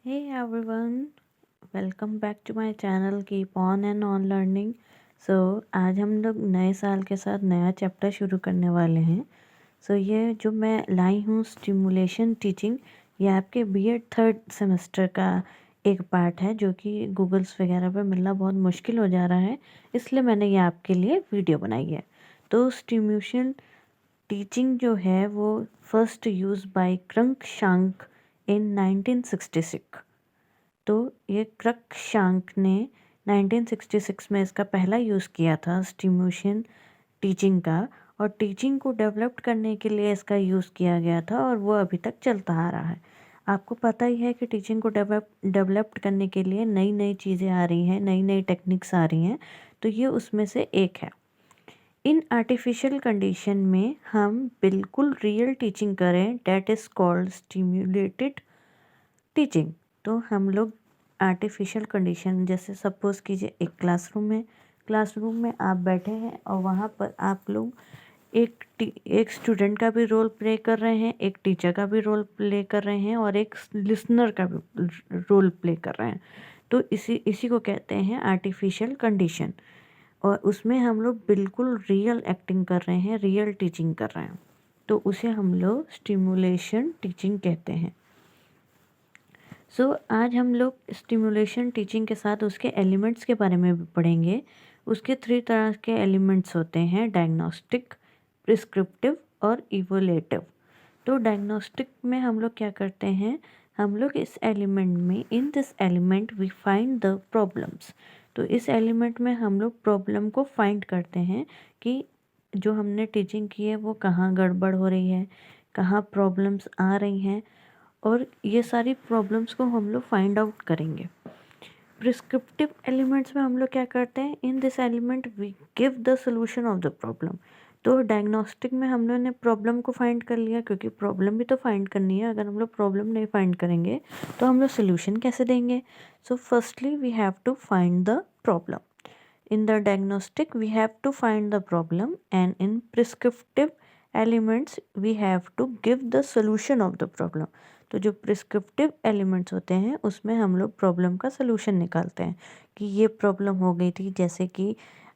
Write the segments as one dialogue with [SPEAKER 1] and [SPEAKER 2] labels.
[SPEAKER 1] Hey everyone, welcome back to my channel Keep On and On Learning। आज हम लोग नए साल के साथ नया चैप्टर शुरू करने वाले हैं। ये जो मैं लाई हूँ स्टिमुलेशन टीचिंग, ये आपके बीएड थर्ड सेमेस्टर का एक पार्ट है जो कि गूगल्स वगैरह पे मिलना बहुत मुश्किल हो जा रहा है, इसलिए मैंने ये आपके लिए वीडियो बनाई है। तो स्टिमुलेशन टीचिंग जो है वो फर्स्ट यूज बाय क्रंकशांक इन 1966। तो ये क्रंकशांक ने 1966 में इसका पहला यूज़ किया था स्टिमुलेशन टीचिंग का, और टीचिंग को डेवलप करने के लिए इसका यूज़ किया गया था और वो अभी तक चलता आ रहा है। आपको पता ही है कि टीचिंग को डेवलप करने के लिए नई नई चीज़ें आ रही हैं, नई नई टेक्निक्स आ रही हैं, तो ये उसमें से एक है। इन आर्टिफिशियल कंडीशन में हम बिल्कुल रियल टीचिंग करें, that is called stimulated teaching. तो हम लोग आर्टिफिशियल कंडीशन, जैसे सपोज़ कीजिए एक क्लासरूम में आप बैठे हैं और वहाँ पर आप लोग एक स्टूडेंट का भी रोल प्ले कर रहे हैं, एक टीचर का भी रोल प्ले कर रहे हैं और एक लिसनर का भी रोल प्ले कर रहे हैं। तो इसी को कहते हैं आर्टिफिशियल कंडीशन, और उसमें हम लोग बिल्कुल रियल एक्टिंग कर रहे हैं, रियल टीचिंग कर रहे हैं, तो उसे हम लोग स्टिमुलेशन टीचिंग कहते हैं। आज हम लोग स्टिमुलेशन टीचिंग के साथ उसके एलिमेंट्स के बारे में भी पढ़ेंगे। उसके 3 तरह के एलिमेंट्स होते हैं, डायग्नोस्टिक, प्रिस्क्रिप्टिव और इवोलेटिव। तो डायग्नोस्टिक में हम लोग क्या करते हैं, हम लोग इस एलिमेंट में, in this element we find the problems. तो इस एलिमेंट में हम लोग प्रॉब्लम को फाइंड करते हैं कि जो हमने टीचिंग की है वो कहाँ गड़बड़ हो रही है, कहाँ प्रॉब्लम्स आ रही हैं, और ये सारी प्रॉब्लम्स को हम लोग फाइंड आउट करेंगे। प्रिस्क्रिप्टिव एलिमेंट्स में हम लोग क्या करते हैं, in this element we give the solution of the problem. तो डायग्नोस्टिक में हम लोग ने प्रॉब्लम को फाइंड कर लिया, क्योंकि प्रॉब्लम भी तो फाइंड करनी है। अगर हम लोग प्रॉब्लम नहीं फाइंड करेंगे तो हम लोग सोल्यूशन कैसे देंगे। Firstly we have to find the problem. In the diagnostic, we have to find the problem, and in prescriptive elements, we have to give the solution of the problem. तो जो prescriptive elements होते हैं उसमें हम लोग problem का solution निकालते हैं कि ये प्रॉब्लम हो गई थी। जैसे कि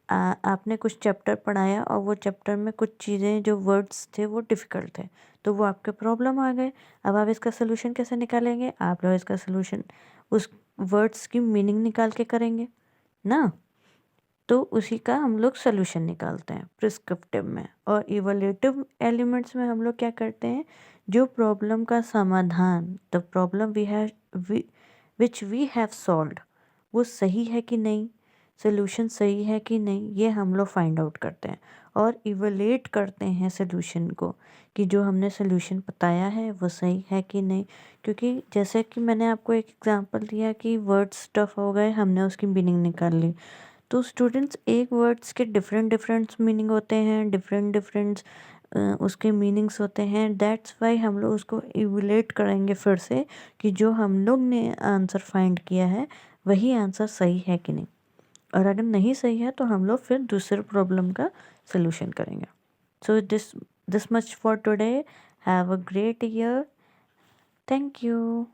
[SPEAKER 1] आपने कुछ चैप्टर पढ़ाया और वो चैप्टर में कुछ चीज़ें, जो वर्ड्स थे वो डिफ़िकल्ट थे, तो वो आपके प्रॉब्लम आ गए। अब आप इसका सलूशन कैसे निकालेंगे, आप लोग इसका सलूशन उस वर्ड्स की मीनिंग निकाल के करेंगे ना। तो उसी का हम लोग सलूशन निकालते हैं प्रिस्क्रिप्टिव में। और इवोल्यूटिव एलिमेंट्स में हम लोग क्या करते हैं, जो प्रॉब्लम का समाधान, the problem which we have solved, वो सही है कि नहीं, सलूशन सही है कि नहीं, ये हम लोग फाइंड आउट करते हैं और इवोलेट करते हैं सलूशन को, कि जो हमने सलूशन बताया है वो सही है कि नहीं। क्योंकि जैसे कि मैंने आपको एक एग्जांपल दिया कि वर्ड्स टफ हो गए, हमने उसकी मीनिंग निकाल ली। तो स्टूडेंट्स, एक वर्ड्स के डिफरेंट मीनिंग होते हैं, डिफरेंट उसके मीनिंग्स होते हैं। दैट्स वाई हम लोग उसको इवैल्यूएट करेंगे फिर से, कि जो हम लोग ने आंसर फाइंड किया है वही आंसर सही है कि नहीं, और अगर नहीं सही है तो हम लोग फिर दूसरे प्रॉब्लम का सलूशन करेंगे। This much for today. Have a great year. Thank you.